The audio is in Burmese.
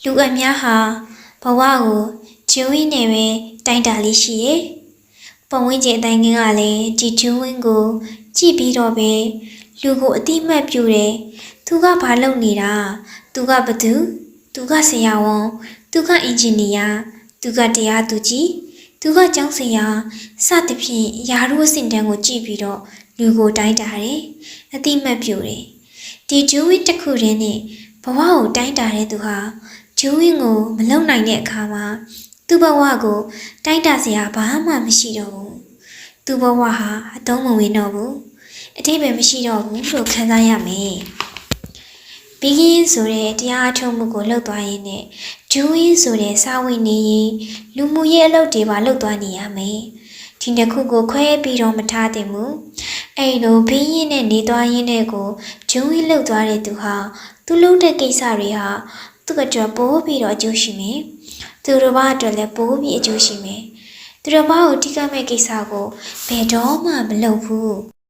လူအများဟာဘဝကိုဂျူးဝင်းနဲ့ပဲတိုင်းတာလေးရှိတယ်။ပတ်ဝန်းကျင်အတိုင်းကလည်းဒီဂျူးဝင်းကိုကြည့်ပြီးတော့ပဲလူကိုအတိမတ်ပြုတယ်။သူကဘာလုပ်နေတာ။သူကဘသူ။သူကဆရာဝန်။သူကအင်ဂျင်နီယာ။သူကတရားသူကြီး။သူကကျောင်းဆရာစသဖြင့်ယာရုအဆင့်တန်းကိုကြည့်ပြီးတော့လူကိုတိုင်းတာတယ်။အတိမတ်ပြုတယ်။ဒီဂျူးဝင်းတစ်ခုတည်းနဲ့ဘဝကိုတိုင်းတာတဲ့သူဟာဂျူးဝင်းကိုမလုံနိုင်တဲ့အခါမှာသူ့ဘဝကိုတိုင်းတာစရာဘာမှမရှိတော့ဘူး။သူ့ဘဝဟာအသုံးမဝင်တော့ဘူး။အတိတ်ပဲမရှိတော့ဘူးလို့ခံစားရမယ်။ဘီဂင်းဆိုတဲ့တရားအထုတ်မှုကိုလှုပ်သွားရင်းနဲ့ဂျူးဝင်းဆိုတဲ့စာဝင်နေရင်လူမှုရေးအလုပ်တွေပါလှုပ်သွားနေရမယ်။ဒီတစ်ခုကိုခွဲပြီးတော့မထားသင့်ဘူး။အဲ့လိုဘီးရင်နဲ့နေသွားရင်းနဲ့ကိုဂျူးဝင်းလှုပ်သွားတဲ့သူဟာသူ့လုပ်တဲ့ကိစ္စတွေဟာသူ့အတွက်ပိုးပြီးတော့အကျိုးရှိမယ်။သူတို့ဘာအတွက်လည်းပိုးပြီးအကျိုးရှိမယ်။သူတို့ဘာကိုထိခိုက်မဲ့ကိစ္စကိုဘယ်တော့မှမလုပ်ဘူး။